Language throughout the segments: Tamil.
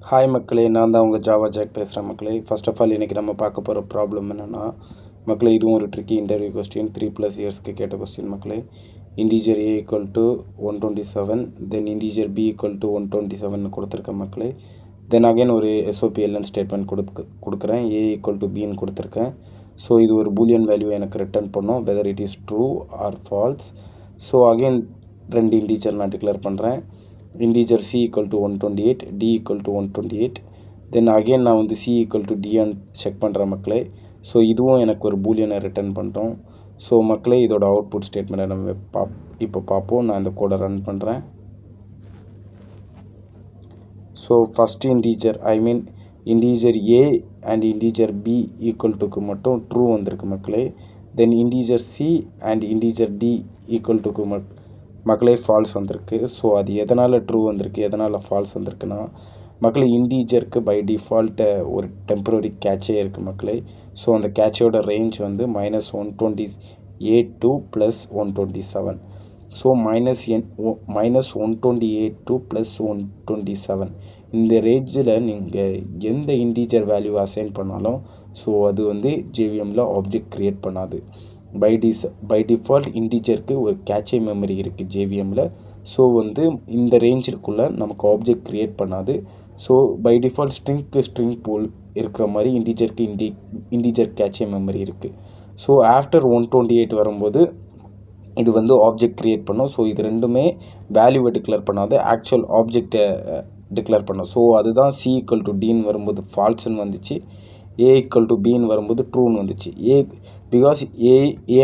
ஹாய் மக்களே, நான் தான் உங்கள் ஜாவா ஜாக் பேசுகிறேன் மக்களே. ஃபர்ஸ்ட் ஆஃப் ஆல் இன்றைக்கி நம்ம பார்க்க போகிற ப்ராப்ளம் என்னென்னா மக்களே, இதுவும் ஒரு ட்ரிக்கி இன்டர்வியூ கொஸ்டின், 3+ இயர்ஸ்க்கு கேட்ட கொஸ்டின் மக்களே. Integer a = 127, then integer b = 127 கொடுத்துருக்கேன் மக்களே. தென் அகைன் ஒரு SOPLN ஸ்டேட்மெண்ட் கொடுக்குறேன், a = bன்னு கொடுத்துருக்கேன். ஸோ இது ஒரு பூலியன் வேல்யூ எனக்கு ரிட்டர்ன் பண்ணோம், whether it is true or false. So again 2 integer நான் டிக்ளேர் பண்ணுறேன். Integer c = 128, d = 128. Then again நான் வந்து c = d செக் பண்ணுறேன் மக்களே. ஸோ இதுவும் எனக்கு ஒரு பூலியனை ரிட்டர்ன் பண்ணுறோம். ஸோ மக்களே, இதோட அவுட்புட் ஸ்டேட்மெண்ட்டை நம்ம இப்போ பார்ப்போம். நான் இந்த கோடை ரன் பண்ணுறேன். So first integer integer a and integer b ஈக்குவல்ட்டுக்கு மட்டும் ட்ரூ வந்திருக்கு மக்களே. Then integer c and integer d ஈக்குவல்ட்டுக்கு மக்களே ஃபால்ஸ் வந்திருக்கு. ஸோ அது எதனால் ட்ரூ வந்திருக்கு, எதனால் ஃபால்ஸ் வந்திருக்குன்னா மக்களே, இன்டீஜருக்கு பை டிஃபால்ட்டு ஒரு டெம்பரரி கேட்சே இருக்குது மக்களே. ஸோ அந்த கேட்சோட ரேஞ்ச் வந்து -128 to +127. ஸோ -128 to +127 இந்த ரேஞ்சில் நீங்கள் எந்த இன்டீஜர் வேல்யூ அசைன் பண்ணாலும் ஸோ அது வந்து ஜேவிஎம்மில் ஆப்ஜெக்ட் க்ரியேட் பண்ணாது. பை டிஃபால்ட் இன்டீஜருக்கு ஒரு கேட்சே மெமரி இருக்குது ஜேவிஎம்மில். ஸோ வந்து இந்த ரேஞ்சிற்குள்ளே நமக்கு ஆப்ஜெக்ட் க்ரியேட் பண்ணாது. ஸோ பை டிஃபால்ட் ஸ்ட்ரிங் போல் இருக்கிற மாதிரி இன்டீஜர் கேட்சே மெமரி இருக்குது. ஸோ ஆஃப்டர் 128 வரும்போது இது வந்து ஆப்ஜெக்ட் க்ரியேட் பண்ணும். ஸோ இது ரெண்டுமே வேல்யூவை டிக்ளேர் பண்ணாது, ஆக்சுவல் ஆப்ஜெக்டை டிக்ளேர் பண்ணும். ஸோ அதுதான் c = dன்னு வரும்போது ஃபால்ஸ்ன்னு வந்துச்சு, a = bன்னு வரும்போது ட்ரூன்னு வந்துச்சு. பிகாஸ் a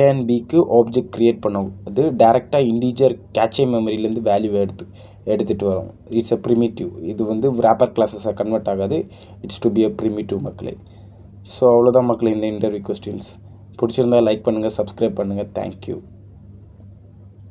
அண்ட் பிக்கு ஆப்ஜெக்ட் க்ரியேட் பண்ணும், அது டேரெக்டாக இன்டீஜர் கேட்சே மெமரியிலேருந்து வேல்யூவை எடுத்துகிட்டு வரும். It's a primitive. இது வந்து ரேப்பர் கிளாஸஸாக கன்வெர்ட் ஆகாது, it's to be a primitive மக்களே. ஸோ அவ்வளோதான் மக்களே இந்த இன்டர்வியூ கொஸ்டின்ஸ். பிடிச்சிருந்தா லைக் பண்ணுங்கள், சப்ஸ்கிரைப் பண்ணுங்கள். தேங்க்யூ.